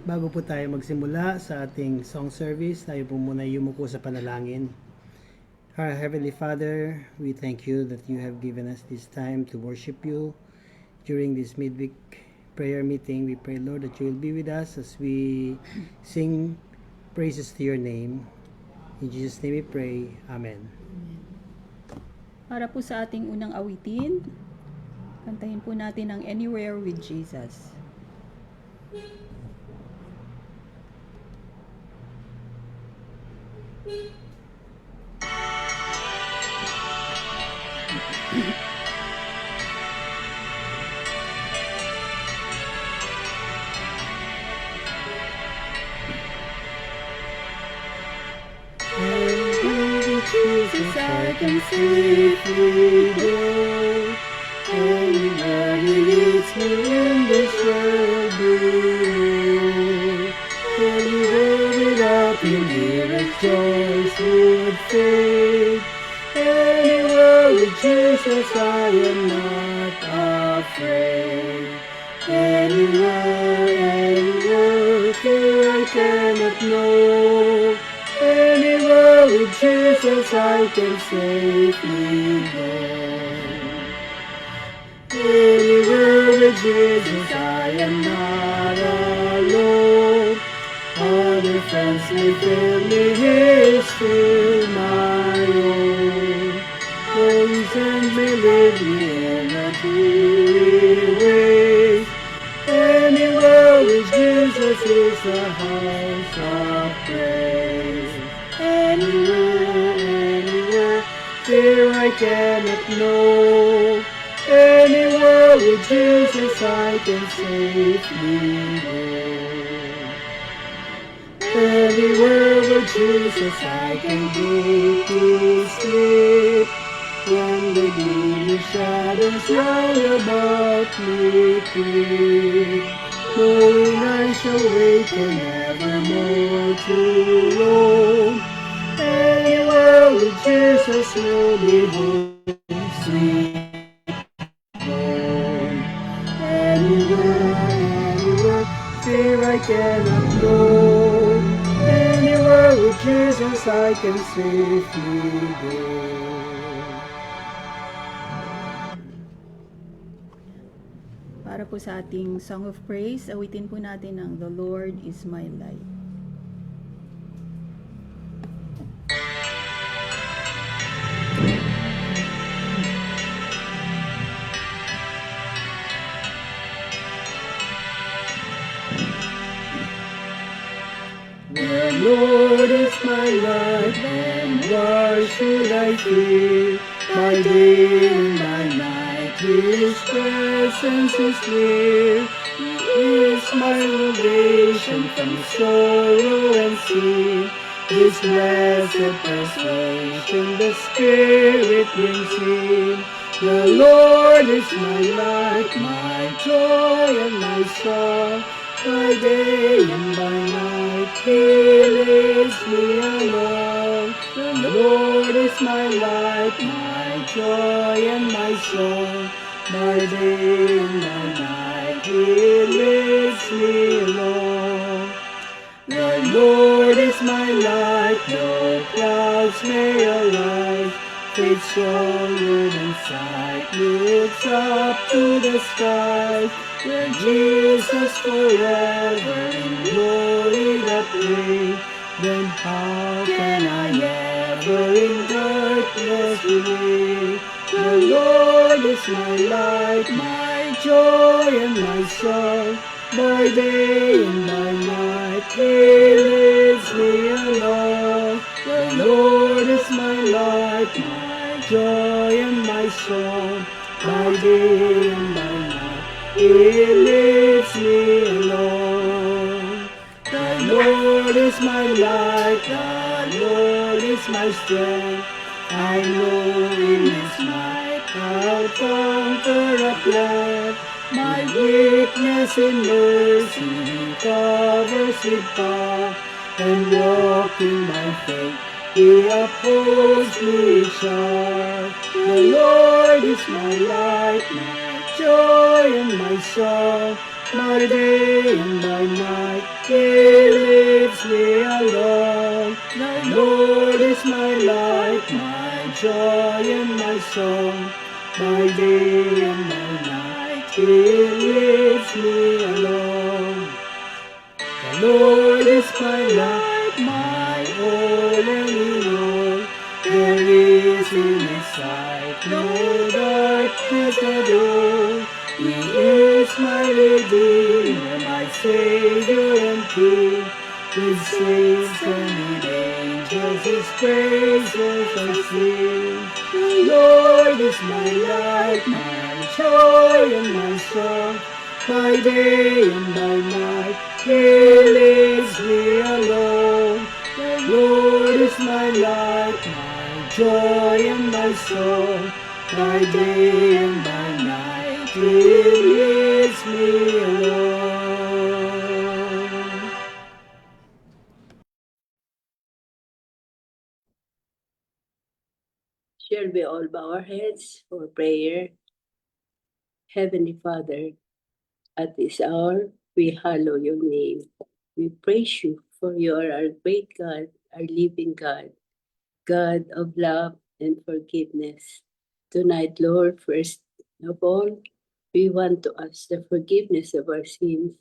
Bago po tayo magsimula sa ating song service, tayo po muna yumuko sa panalangin. Our Heavenly Father, we thank you that you have given us this time to worship you during this midweek prayer meeting. We pray, Lord, that you will be with us as we sing praises to your name. In Jesus' name we pray. Amen. Para po sa ating unang awitin, kantahin po natin ang Anywhere with Jesus. Jesus, I can safely go. Anywhere He leads me in this world below. Anywhere without Him, dearest joys would fade. Anywhere with Jesus, I am not afraid. Anywhere, anywhere, fear I cannot know. Anywhere with Jesus I can safely go. Anywhere with Jesus I am not alone. Other friends may fail me, He is still my own. Friends and may lead me in a dreary way. Anywhere with Jesus is a house of praise. Anywhere, anywhere, fear I cannot know. Anywhere with Jesus I can safely go. Anywhere with Jesus I can go to sleep. When the gloomy shadows round about me creep, knowing I shall waken evermore to roam. Anywhere with Jesus will be home, sweet home. Anywhere, anywhere, fear I cannot know. Anywhere with Jesus I can safely go. Para po sa ating Song of Praise, awitin po natin ang The Lord is my light. The Lord is my light, then why should I fear? By day and by night His presence is near. He is my salvation from sorrow and sin. His blessed persuasion the Spirit brings in. The Lord is my light, my joy and my song. By day and by night He leads me along. The Lord is my light, my joy and my song. By day and by night He leads me along. The Lord is my light, though clouds may arise. Faith stronger than sight looks up to the sky, where Jesus forever in glory doth reign. Then how can I ever in darkness remain? The Lord is my light, my joy and my song. By day and by night He leads me along. The Lord is my light, my joy and my song. By day and by night He leads me along. The Lord is my light, the Lord is my strength. I know in His might I'll conquer at length. My weakness in mercy He covers with power, and walking by faith He upholds me sharp. The Lord is my light, my joy and my song. by day and by night. He leads me along. The Lord is my light, my joy and my song. By day and by night, He leads me along. The Lord is my light, my all and in all. There is in His sight no darkness at all. He is my Redeemer, my Savior and King. With saints and with angels His praises I sing. The Lord is my light, my joy and my song. By day and by night He leads me along. The Lord is my light, my joy and my song. By day and by night He leads me along. Shall we all bow our heads for prayer? Heavenly Father, at this hour we hallow your name. We praise you, for you are our great God, our living God, God of love and forgiveness. Tonight, Lord, first of all, we want to ask the forgiveness of our sins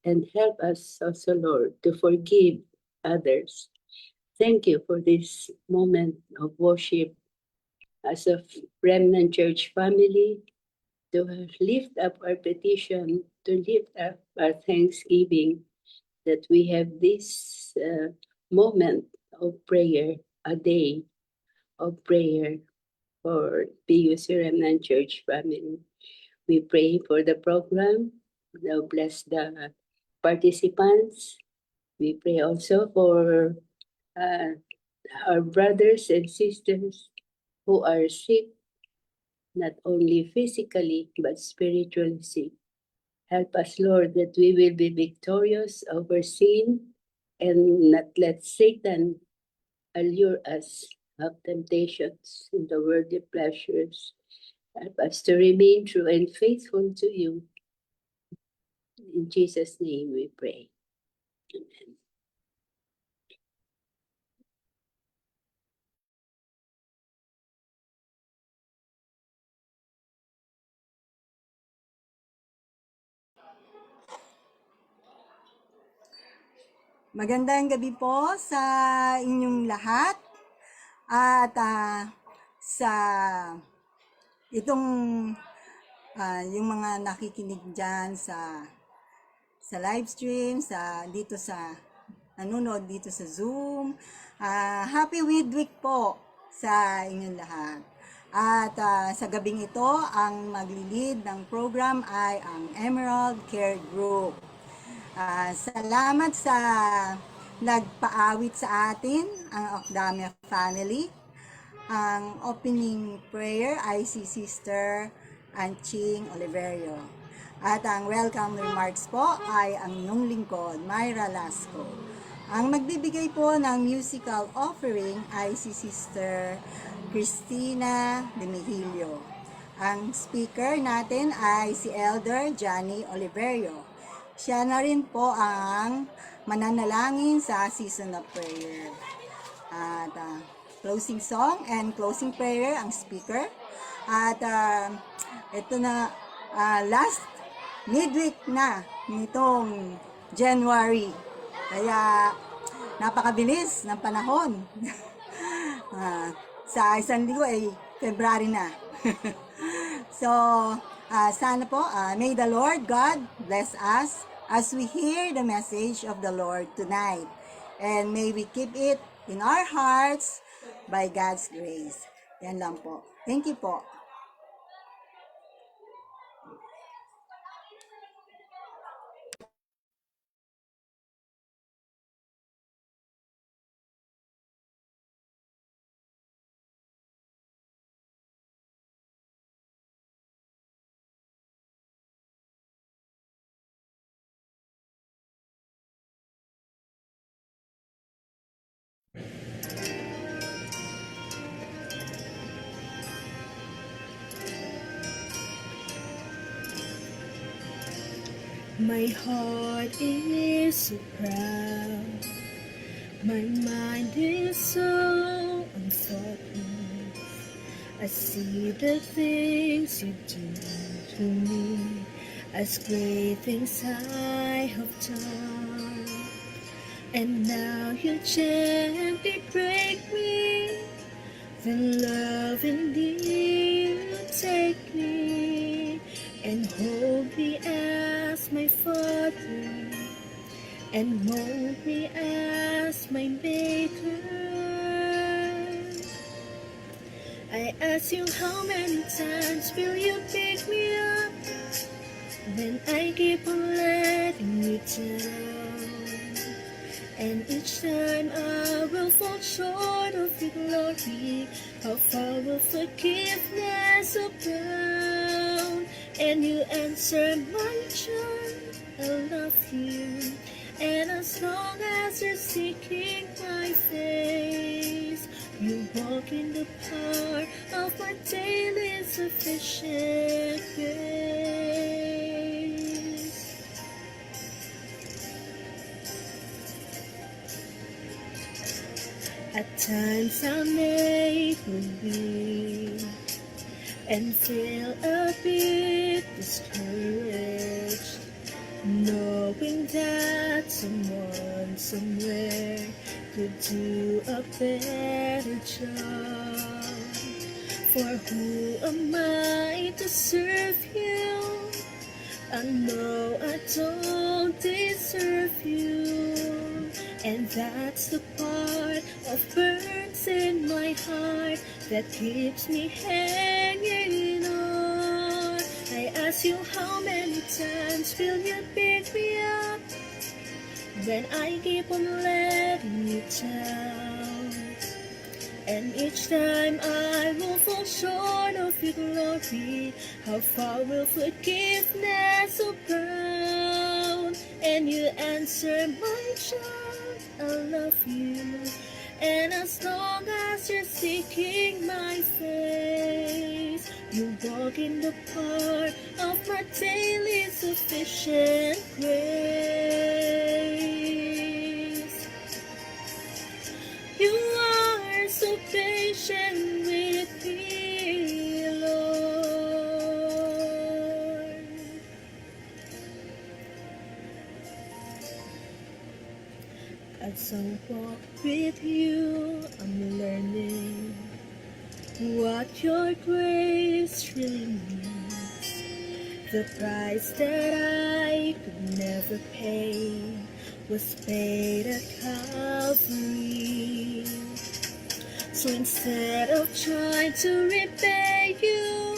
and help us also, Lord, to forgive others. Thank you for this moment of worship as a remnant church family, to lift up our petition, to lift up our thanksgiving that we have this moment of prayer, a day of prayer for PUC Remnant Church family. We pray for the program. Now bless the participants. We pray also for uh, our brothers and sisters who are sick, not only physically but spiritually sick. Help us, Lord, that we will be victorious over sin and not let Satan allure us of temptations in the worldly pleasures. Help us to remain true and faithful to you. In Jesus' name we pray. Amen. Magandang gabi po sa inyong lahat at sa itong yung mga nakikinig dyan sa live stream, dito sa nanonood dito sa Zoom. Happy Week po sa inyong lahat. At sa gabing ito, ang maglilid ng program ay ang Emerald Care Group. Salamat sa nagpaawit sa atin, ang Okdamia family. Ang opening prayer ay si Sister Anching Oliverio. At ang welcome remarks po ay ang inyong lingkod, Myra Lasco. Ang magbibigay po ng musical offering ay si Sister Cristina de Mejillo. Ang speaker natin ay si Elder Johnny Oliverio. Siya na rin po ang mananalangin sa season of prayer. At closing song and closing prayer ang speaker. At ito na, last midweek na nitong January. Kaya napakabilis ng panahon. Sa isang linggo ay February na. So, sana po, may the Lord God bless us as we hear the message of the Lord tonight. And may we keep it in our hearts by God's grace. Yan lang po. Thank you po. My heart is so proud. My mind is so unfocused. I see the things you do to me as great things I have done. And now you gently break me. Then love indeed you take me and hold me as my father and mold me as my maker. I ask you how many times will you pick me up when I keep on letting you down. And each time I will fall short of your glory, how far will forgiveness abound? And you answer, my child, I love you. And as long as you're seeking my face, you walk in the power of my daily sufficient grace. At times I may believe and feel a bit discouraged, knowing that someone somewhere could do a better job. For who am I to serve you? I know I don't deserve you, and that's the part of burns in my heart that keeps me hanging on. I ask you how many times will you pick me up when I keep on letting you down. And each time I will fall short of your glory, how far will forgiveness abound? And you answer, my child, I love you. And as long as you're seeking my face, you walk in the part of my daily sufficient grace. You are so patient with me, Lord. As I walk with you, I'm learning what your grace really means. The price that I could never pay was paid at Calvary. So instead of trying to repay you,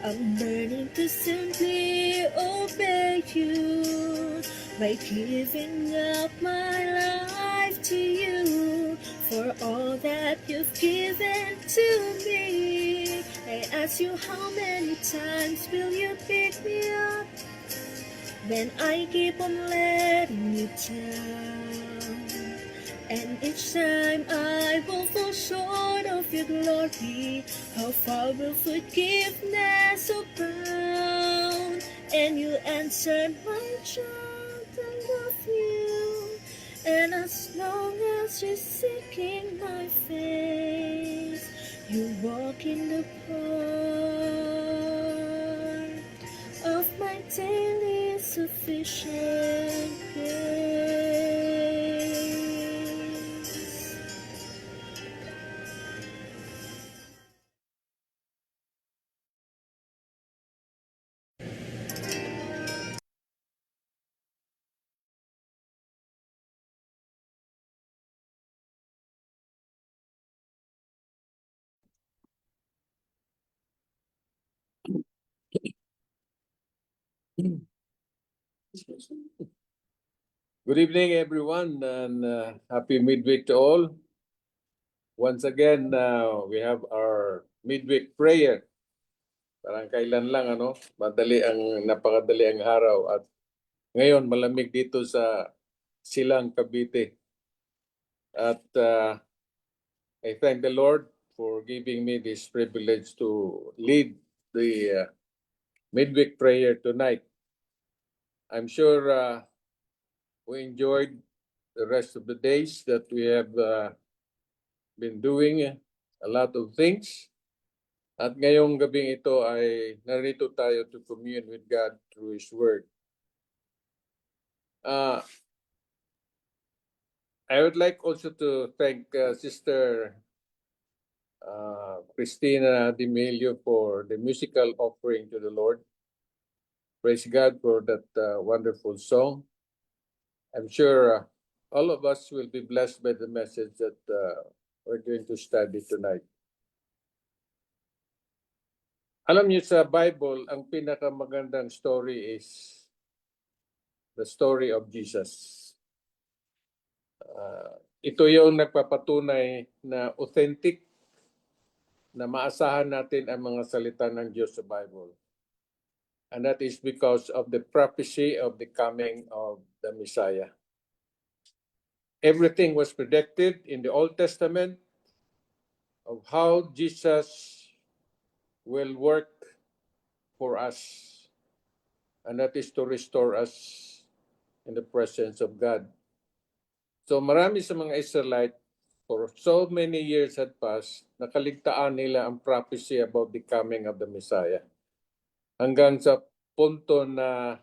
I'm learning to simply obey you by giving up my life to you for all that you've given to me. I ask you how many times will you pick me up when I keep on letting you down. And each time I will fall short of your glory, how far will forgiveness abound? And you answer, my child, I love you. And as long as you're seeking my face, you walk in the part of my daily sufficient grace. Good evening, everyone, and happy midweek to all. Once again, we have our midweek prayer. Parang kailan lang, napakadali ang araw. At ngayon, malamig dito sa Silang, Cavite. At I thank the Lord for giving me this privilege to lead the midweek prayer tonight. I'm sure we enjoyed the rest of the days that we have been doing a lot of things. At ngayong gabing ito ay narito tayo to commune with God through His Word. I would like also to thank Sister Christina D'Amelio for the musical offering to the Lord. Praise God for that wonderful song. I'm sure all of us will be blessed by the message that we're going to study tonight. Alam niyo sa Bible, ang pinakamagandang story is the story of Jesus. Ito yung nagpapatunay na authentic na maasahan natin ang mga salita ng Diyos sa Bible. And that is because of the prophecy of the coming of the Messiah. Everything was predicted in the Old Testament of how Jesus will work for us. And that is to restore us in the presence of God. So marami sa mga Israelite, for so many years had passed, nakaligtaan nila ang prophecy about the coming of the Messiah. Hanggang sa punto na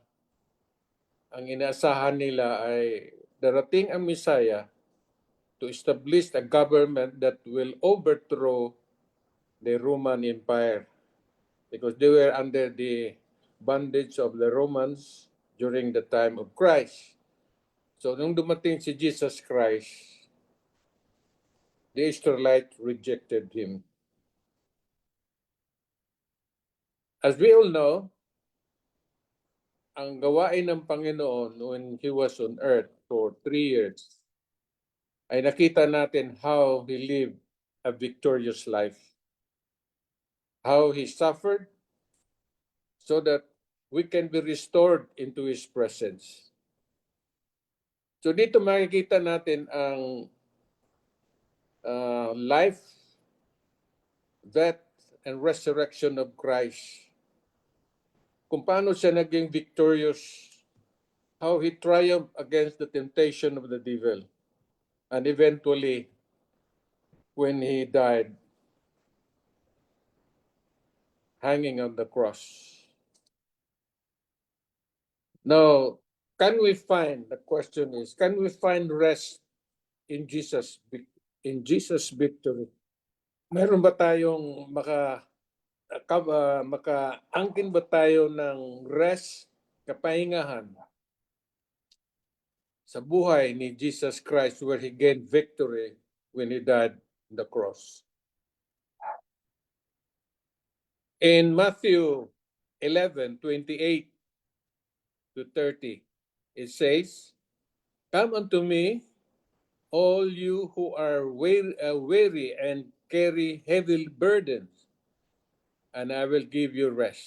ang inaasahan nila ay darating ang Messiah to establish a government that will overthrow the Roman Empire, because they were under the bondage of the Romans during the time of Christ. So nung dumating si Jesus Christ, the Israelites rejected him. As we all know, ang gawain ng Panginoon when He was on earth for 3 years, ay nakita natin how He lived a victorious life. How He suffered so that we can be restored into His presence. So dito makikita natin ang life, death, and resurrection of Christ. Kung paano siya naging victorious, how He triumphed against the temptation of the devil. And eventually, when He died, hanging on the cross. Now, the question is, can we find rest in Jesus' victory? Meron ba tayong makaangkin ba tayo ng rest, kapahingahan sa buhay ni Jesus Christ where He gained victory when He died on the cross? In Matthew 11:28 to 30, it says, "Come unto me, all you who are weary and carry heavy burdens, and I will give you rest.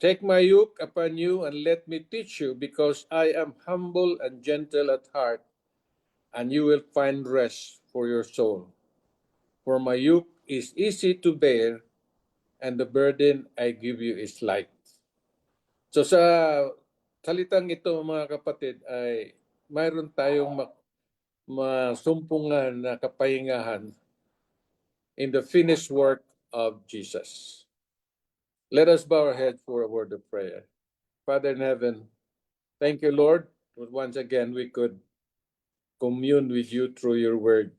Take my yoke upon you and let me teach you, because I am humble and gentle at heart, and you will find rest for your soul. For my yoke is easy to bear, and the burden I give you is light." So sa salitang ito, mga kapatid, ay mayroon tayong masumpungan na kapahingahan in the finished work of Jesus. Let us bow our heads for a word of prayer. Father in heaven, thank you, Lord, that once again we could commune with you through your word.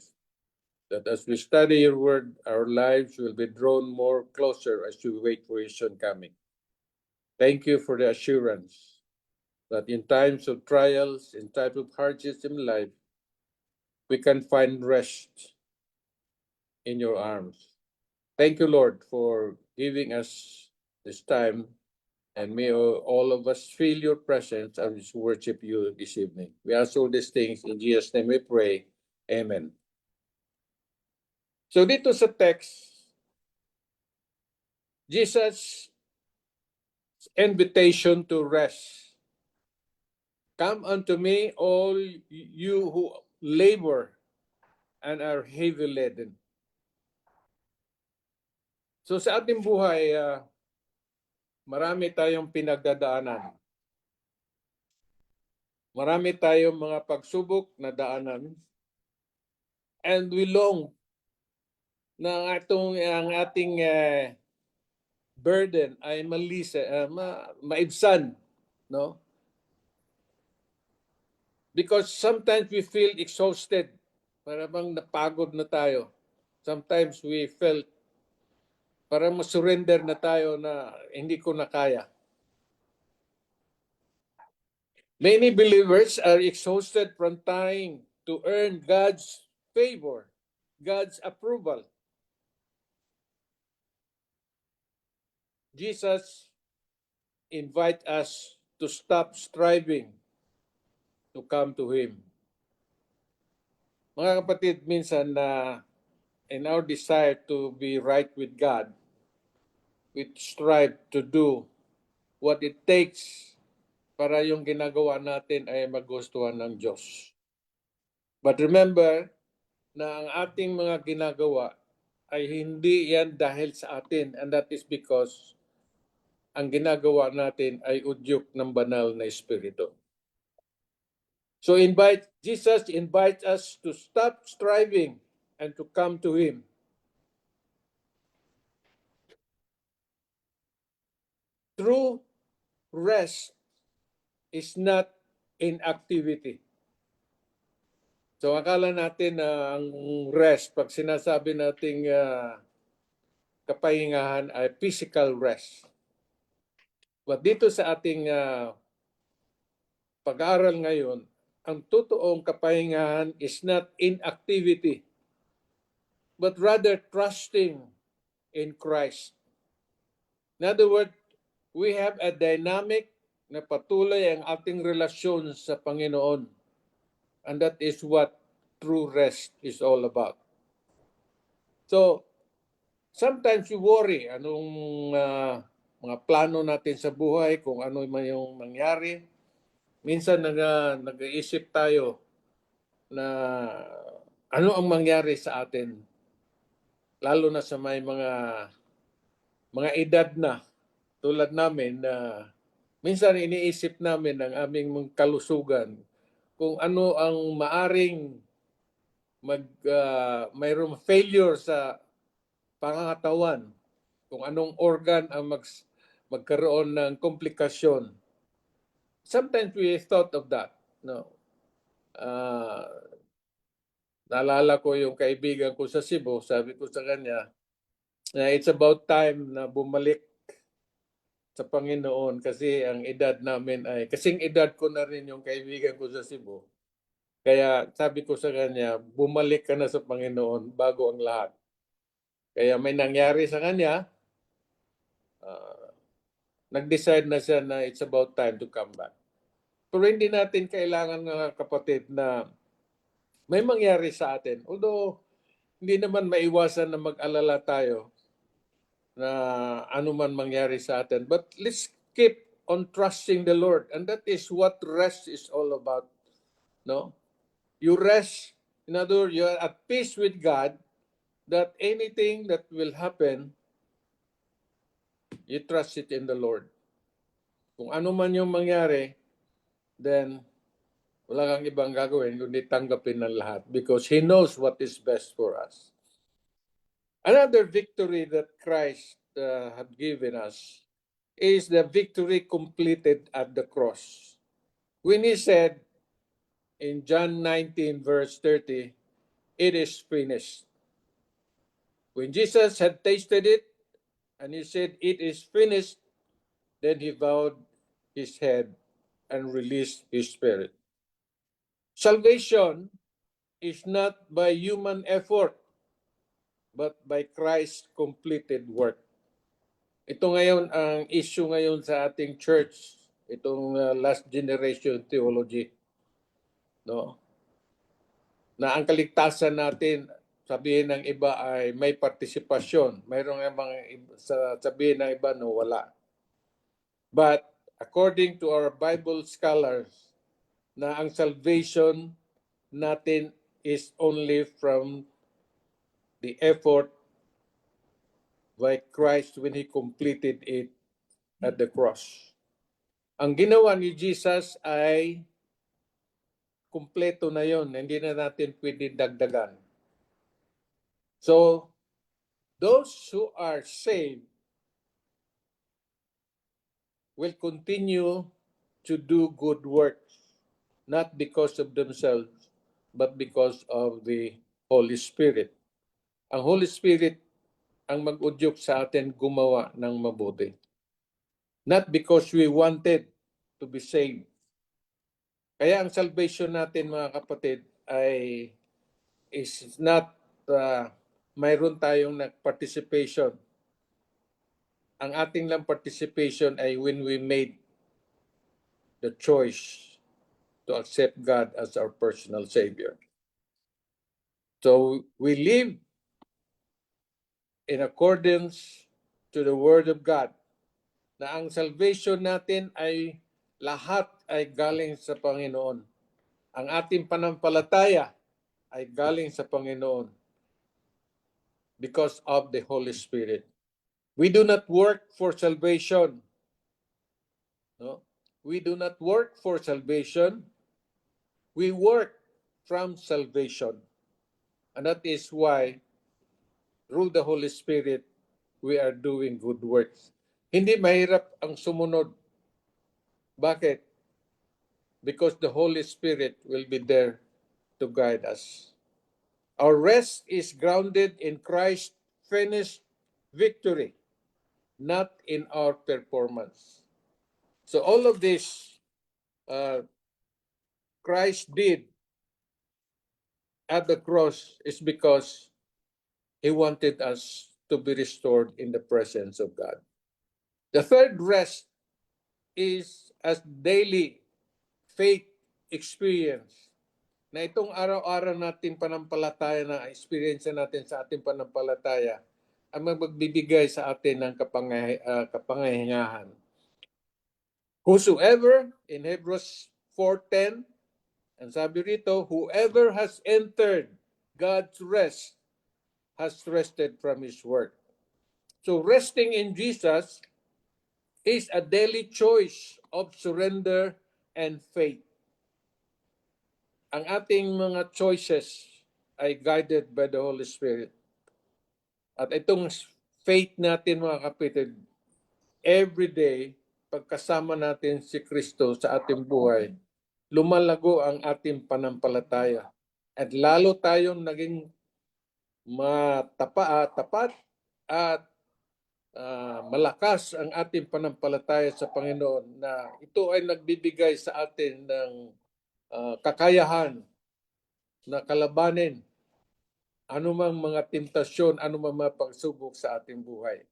That as we study your word, our lives will be drawn more closer as we wait for your soon coming. Thank you for the assurance that in times of trials, in times of hardships in life, we can find rest in your arms. Thank you, Lord, for giving us this time, and may all of us feel your presence as we worship you this evening. We ask all these things in Jesus' name we pray. Amen. So dito sa text, Jesus' invitation to rest. Come unto me, all you who labor and are heavy laden. So sa ating buhay, marami tayong pinagdadaanan. Marami tayong mga pagsubok na daanan, and we long na ang ating burden ay maibsan, no? Because sometimes we feel exhausted, para bang napagod na tayo. Sometimes we felt parang masurrender na tayo na hindi ko na kaya. Many believers are exhausted from trying to earn God's favor, God's approval. Jesus invites us to stop striving to come to Him. Mga kapatid, minsan na in our desire to be right with God, we strive to do what it takes para yung ginagawa natin ay magustuhan ng Diyos. But remember na ang ating mga ginagawa ay hindi yan dahil sa atin, and that is because ang ginagawa natin ay udyok ng banal na Espiritu. So Jesus invites us to stop striving and to come to Him. True rest is not inactivity. So akala natin na ang rest, pag sinasabi nating kapahingahan ay physical rest. But dito sa ating pag-aaral ngayon, ang totoong kapahingahan is not inactivity, but rather trusting in Christ. In other words, we have a dynamic na patuloy ang ating relasyon sa Panginoon. And that is what true rest is all about. So, sometimes you worry anong mga plano natin sa buhay, kung ano man yung mangyari. Minsan nag-iisip tayo na ano ang mangyari sa atin, lalo na sa may mga edad na tulad namin na minsan iniisip namin ang aming kalusugan, kung ano ang maaring mayroong failure sa pangangatawan, kung anong organ ang magkaroon ng komplikasyon. Sometimes we thought of that. No? Naalala ko yung kaibigan ko sa Cebu, sabi ko sa kanya na it's about time na bumalik sa Panginoon kasi ang edad namin ay, kasing edad ko na rin yung kaibigan ko sa Cebu. Kaya sabi ko sa kanya, bumalik ka na sa Panginoon bago ang lahat. Kaya may nangyari sa kanya, nag-decide na siya na it's about time to come back. Pero hindi natin kailangan, mga kapatid, na may mangyari sa atin. Although, hindi naman maiwasan na mag-alala tayo na ano man mangyari sa atin. But let's keep on trusting the Lord. And that is what rest is all about. No? You rest, in other words, you are at peace with God, that anything that will happen, you trust it in the Lord. Kung ano man yung mangyari, then wala kang ibang gagawin kundi tanggapin ng lahat because He knows what is best for us. Another victory that Christ had given us is the victory completed at the cross. When He said in John 19 verse 30, it is finished. When Jesus had tasted it and He said it is finished, then He bowed His head and released His spirit. Salvation is not by human effort, but by Christ's completed work. Ito ngayon ang issue ngayon sa ating church, itong last generation theology. No? Na ang kaligtasan natin, sabihin ng iba ay may partisipasyon. Mayroong sabihin ng iba no, wala. But according to our Bible scholars, na ang salvation natin is only from the effort by Christ when He completed it at the cross. Ang ginawa ni Jesus ay kumpleto na yon, hindi na natin pwede dagdagan. So, those who are saved will continue to do good works, not because of themselves, but because of the Holy Spirit. Ang Holy Spirit ang mag-udyok sa atin gumawa ng mabuti. Not because we wanted to be saved. Kaya ang salvation natin, mga kapatid, ay is not mayroon tayong participation. Ang ating lang participation ay when we made the choice to accept God as our personal Savior. So we live in accordance to the Word of God, na ang salvation natin ay lahat ay galing sa Panginoon. Ang ating panampalataya ay galing sa Panginoon because of the Holy Spirit. We do not work for salvation. No? We do not work for salvation. We work from salvation. And that is why, through the Holy Spirit, we are doing good works. Hindi mahirap ang sumunod. Bakit? Because the Holy Spirit will be there to guide us. Our rest is grounded in Christ's finished victory, not in our performance. So all of this Christ did at the cross is because He wanted us to be restored in the presence of God. The third rest is as daily faith experience. Na itong araw-araw natin panampalataya na experience natin sa ating panampalataya ang magbibigay sa atin ng kapangyarihan. Whosoever, in Hebrews 4:10, ang sabi rito, whoever has entered God's rest has rested from His work. So resting in Jesus is a daily choice of surrender and faith. Ang ating mga choices ay guided by the Holy Spirit. At itong faith natin, mga kapatid, every day, pagkasama natin si Kristo sa ating buhay, lumalago ang ating panampalataya. At lalo tayong naging tapat at malakas ang ating panampalataya sa Panginoon, na ito ay nagbibigay sa atin ng kakayahan na kalabanin anumang mga tentasyon, anumang mga pagsubok sa ating buhay.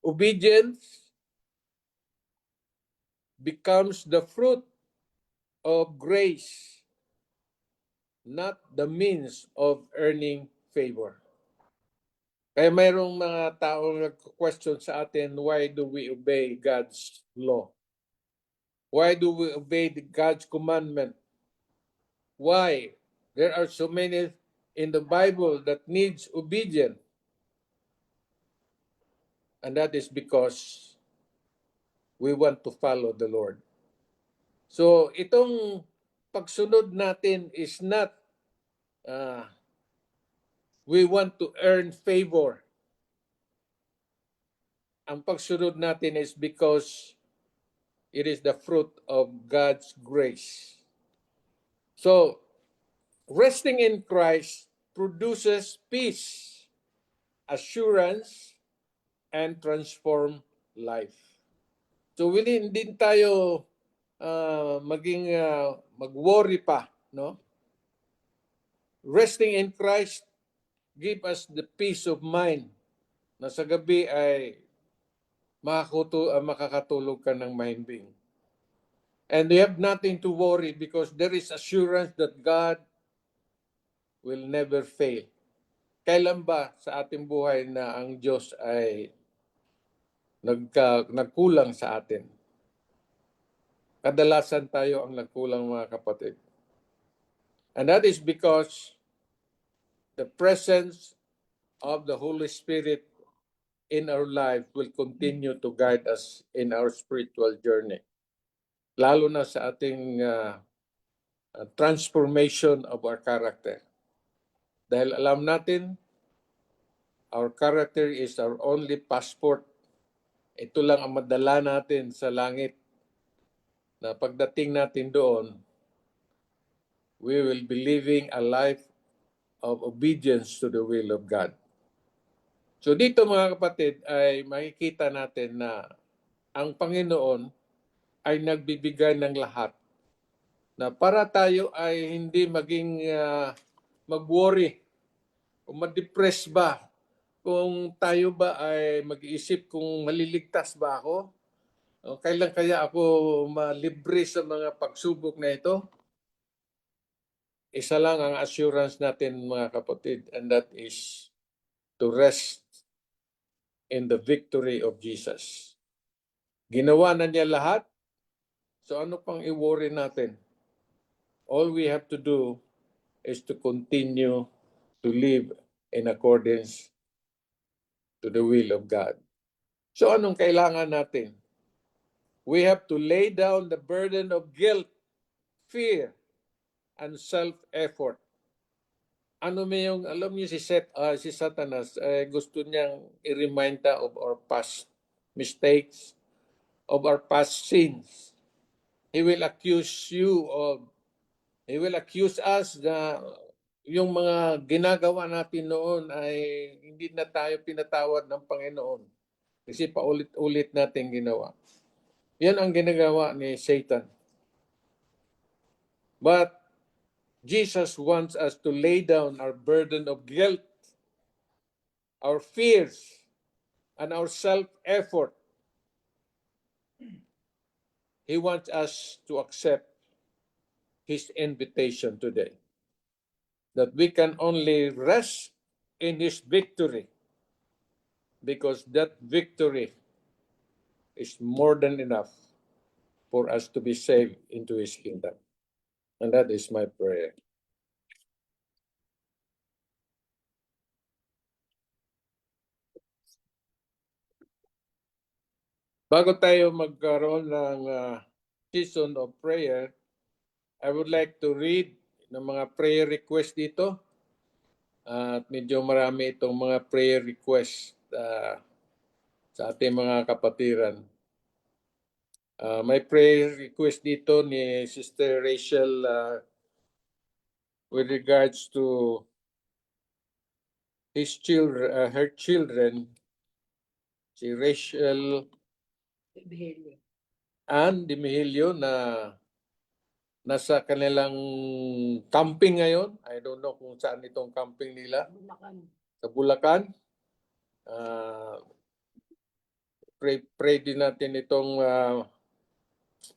Obedience becomes the fruit of grace, not the means of earning favor. Kaya mayroong mga taong nag-question sa atin, why do we obey God's law? Why do we obey God's commandment? Why? There are so many in the Bible that needs obedience. And that is because we want to follow the Lord. So itong pagsunod natin is not we want to earn favor. Ang pagsunod natin is because it is the fruit of God's grace. So, resting in Christ produces peace, assurance, and transformed life. So, hindi tayo mag-worry pa, no? Resting in Christ give us the peace of mind na sa gabi ay makakatulog ka ng mahimbing. And you have nothing to worry because there is assurance that God will never fail. Kailan ba sa ating buhay na ang Diyos ay nagkulang sa atin? Kadalasan tayo ang nagkulang, mga kapatid. And that is because the presence of the Holy Spirit in our life will continue to guide us in our spiritual journey. Lalo na sa ating transformation of our character. Dahil alam natin, our character is our only passport. Ito lang ang madala natin sa langit. Na pagdating natin doon, we will be living a life of obedience to the will of God. So dito mga kapatid ay makikita natin na ang Panginoon ay nagbibigay ng lahat. Na para tayo ay hindi maging mag-worry o ma-depress ba kung tayo ba ay mag-iisip kung maliligtas ba ako? O kailan kaya ako malibre sa mga pagsubok na ito? Isa lang ang assurance natin mga kapatid, and that is to rest in the victory of Jesus. Ginawa na niya lahat, so ano pang i-worry natin? All we have to do is to continue to live in accordance to the will of God. So anong kailangan natin? We have to lay down the burden of guilt, fear, and self-effort. Ano may yung, alam niyo si Satanas, gusto niyang i-remind ta of our past mistakes, of our past sins. He will accuse us na yung mga ginagawa natin noon ay hindi na tayo pinatawad ng Panginoon. Kasi paulit-ulit natin ginawa. Yan ang ginagawa ni Satan. But Jesus wants us to lay down our burden of guilt, our fears, and our self-effort. He wants us to accept His invitation today. That we can only rest in His victory because that victory is more than enough for us to be saved into His kingdom. And that is my prayer. Bago tayo magkaroon ng season of prayer, I would like to read ng mga prayer request dito. At medyo marami itong mga prayer request sa ating mga kapatiran. May prayer request dito ni Sister Rachel with regards to her children, si Rachel Ann Dimihilio na nasa kanilang camping ngayon. I don't know kung saan itong camping nila. Sa Bulacan. Pray din natin itong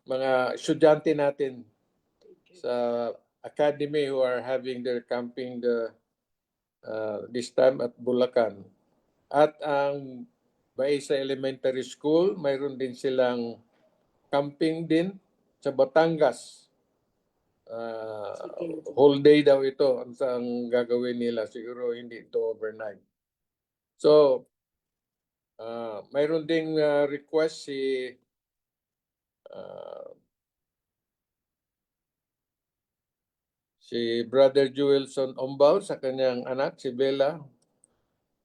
mga estudyante natin sa academy who are having their camping this time at Bulacan. At ang Baisa Elementary School, mayroon din silang camping din sa Batangas. Whole day daw ito ang gagawin nila. Siguro hindi ito overnight. So, mayroon ding request si Brother Joelson Ombao sa kanyang anak, si Bella,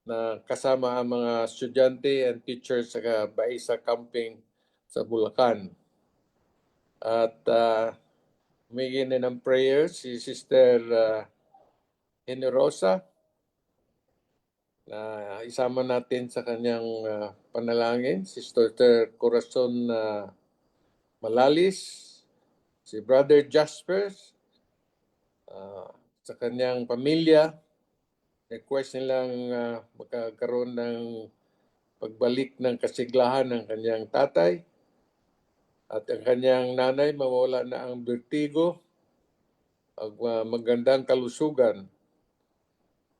na kasama ang mga estudyante and teachers sa Baisa Camping sa Bulacan. At humingi na ng prayer si Sister Generosa na isama natin sa kanyang panalangin. Si Sister Corazon Malalis, si Brother Jasper sa kanyang pamilya. Request nilang magkakaroon ng pagbalik ng kasiglahan ng kanyang tatay at ang kanyang nanay mawala na ang vertigo at magandang kalusugan.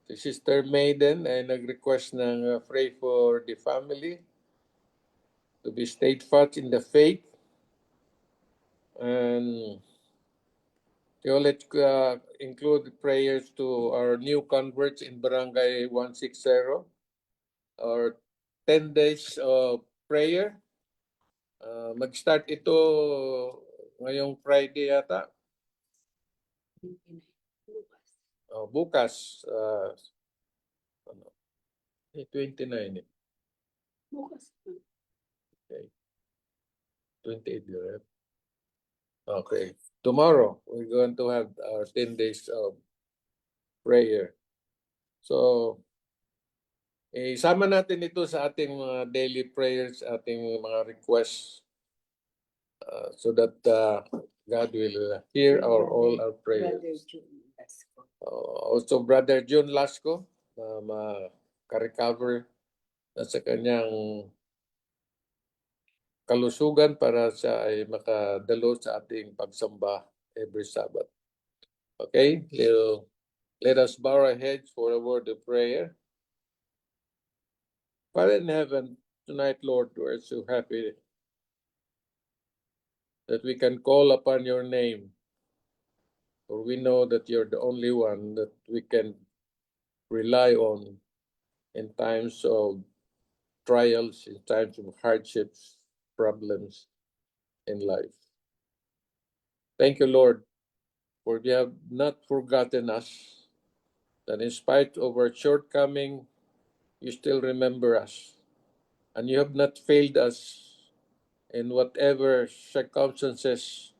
Si Sister Maiden ay nag-request ng pray for the family to be steadfast in the faith. And let's include prayers to our new converts in Barangay 160 or 10 days of prayer. Mag-start ito ngayong Friday yata. Bukas, ano, 29 eh. Okay. 28, right? Okay. Tomorrow, we're going to have our 10 days of prayer. So, isama natin ito sa ating mga daily prayers, ating mga requests, so that God will hear all our prayers. Also, Brother June Lasco, na maka-recover na sa kanyang kalusugan para siya ay makadalo sa ating pagsamba every Sabbath. Okay? Let us bow our heads for a word of prayer. Father in heaven, tonight, Lord, we're so happy that we can call upon your name, for we know that you're the only one that we can rely on in times of trials, in times of hardships, problems in life. Thank you, Lord, for you have not forgotten us, that in spite of our shortcoming, you still remember us, and you have not failed us in whatever circumstances.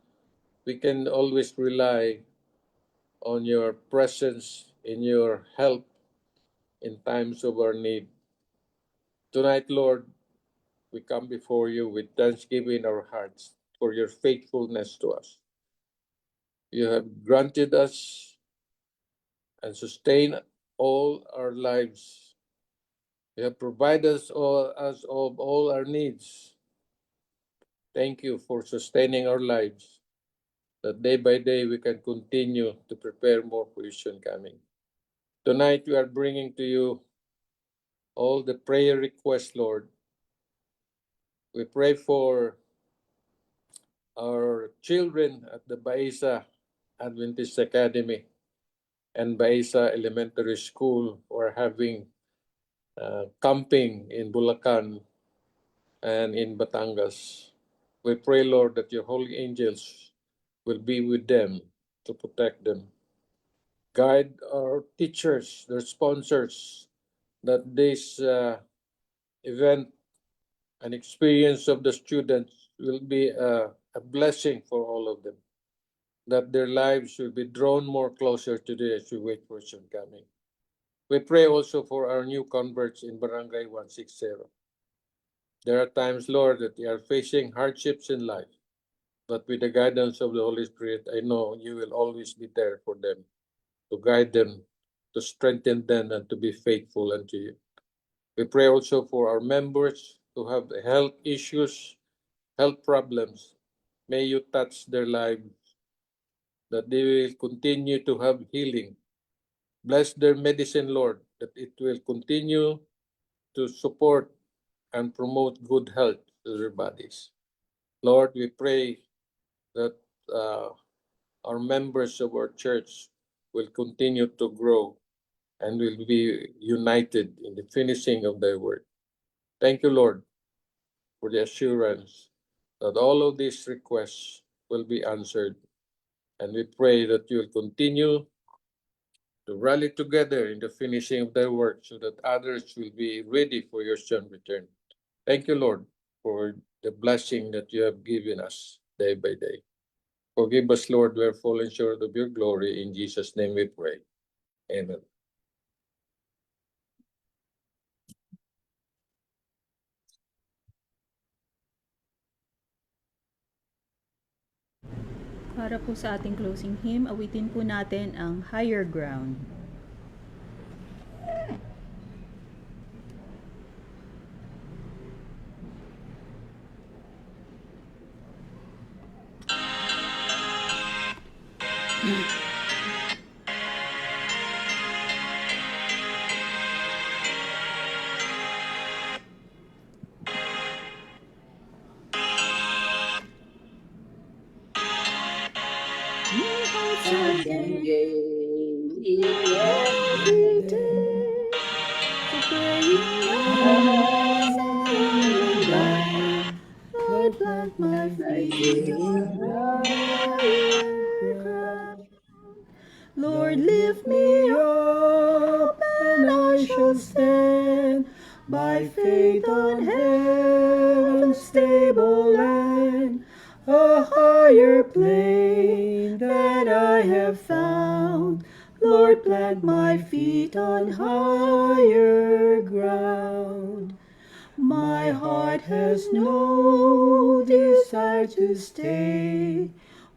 We can always rely on your presence, in your help in times of our need. Tonight, Lord, we come before you with thanksgiving in our hearts for your faithfulness to us. You have granted us and sustained all our lives. You have provided us of all our needs. Thank you for sustaining our lives, that day by day we can continue to prepare more for your soon coming. Tonight we are bringing to you all the prayer requests, Lord. We pray for our children at the Baisa Adventist Academy and Baisa Elementary School who are having camping in Bulacan and in Batangas. We pray, Lord, that your holy angels will be with them to protect them. Guide our teachers, their sponsors, that this event and experience of the students will be a blessing for all of them, that their lives will be drawn more closer to thee as we wait for soon coming. We pray also for our new converts in Barangay 160. There are times, Lord, that they are facing hardships in life, but with the guidance of the Holy Spirit, I know you will always be there for them, to guide them, to strengthen them, and to be faithful unto you. We pray also for our members who have health issues, health problems. May you touch their lives, that they will continue to have healing. Bless their medicine, Lord, that it will continue to support and promote good health to their bodies. Lord, we pray that our members of our church will continue to grow and will be united in the finishing of thy word. Thank you, Lord, for the assurance that all of these requests will be answered. And we pray that you will continue to rally together in the finishing of thy work so that others will be ready for your soon return. Thank you, Lord, for the blessing that you have given us day by day. Forgive us, Lord, we are fallen short of your glory. In Jesus' name we pray. Amen. Para po sa ating closing hymn, awitin po natin ang Higher Ground. Lord, lift me up, and I shall stand by faith on heaven's stable land, a higher plane that I have found. Lord, plant my feet on higher ground. My heart has no desire to stay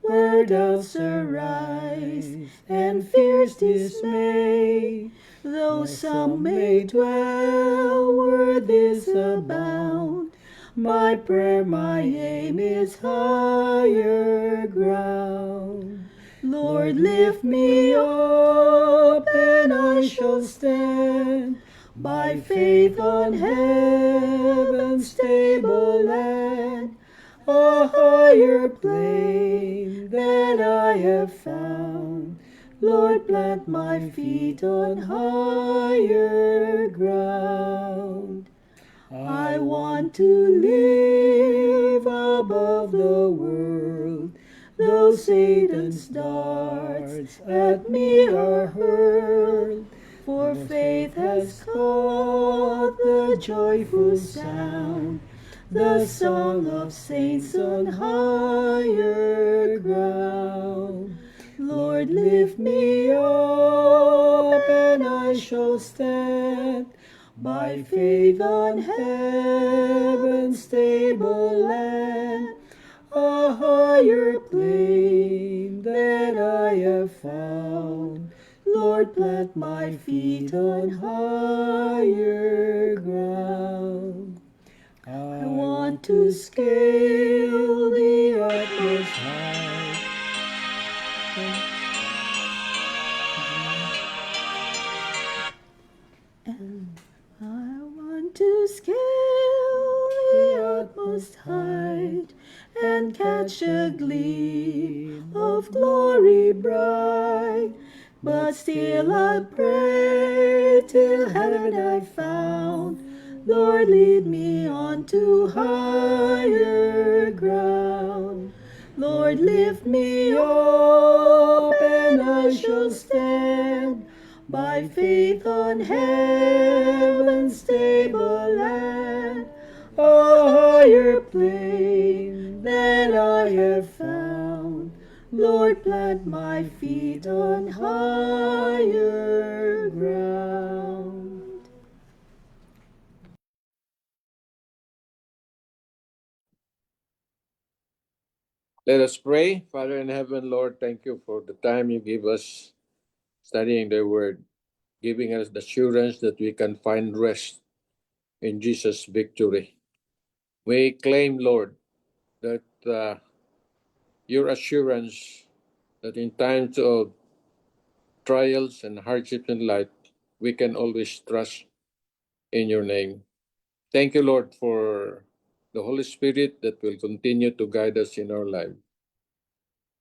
where doubts arise and fears dismay. Though some may dwell where this abound, my prayer, my aim is higher ground. Lord, lift me up, and I shall stand by faith on heaven's stable land, a higher plane that I have found. Lord, plant my feet on higher ground. I want to live above the world, though Satan's darts at me are hurled. For faith has caught the joyful sound, the song of saints on higher ground. Lord, lift me up, and I shall stand by faith on heaven's stable land, a higher plane that I have found. Lord, plant my feet on higher ground. I want to scale the utmost height. I want to scale the utmost height and catch a gleam of glory bright. But still I pray till heaven I found. Lord, lead me on to higher ground. Lord, lift me up, and I shall stand by faith on heaven's stable land, a higher plane that I have found. Lord, plant my feet on higher ground. Let us pray. Father in heaven, Lord, thank you for the time you give us studying the word, giving us the assurance that we can find rest in Jesus' victory. We claim, Lord, that your assurance that in times of trials and hardships in life, we can always trust in your name. Thank you, Lord, for the Holy Spirit that will continue to guide us in our life.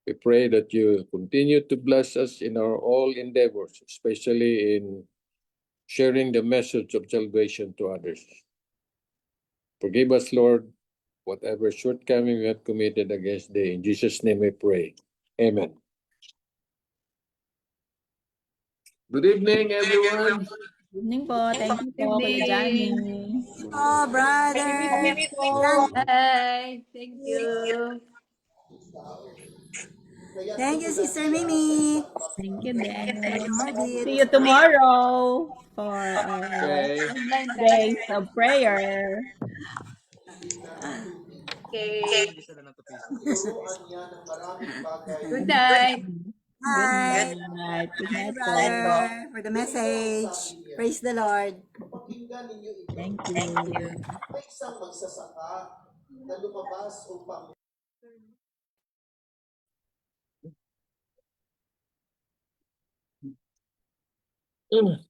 We pray that you continue to bless us in our all endeavors, especially in sharing the message of salvation to others. Forgive us, Lord, whatever shortcoming we have committed against thee. In Jesus' name we pray. Amen. Good evening, everyone. Good evening po. Thank you po, Kuya Johnny. Oh, brother. Bye. Thank you. Thank you, Sister Mimi. Thank you then. Morbid. See you tomorrow for our Okay. Online days tayo. of prayer. Okay. Good night. Good Hi. night. Good Thank you, night po. brother, for the message. Praise the Lord. Thank Thank you. you.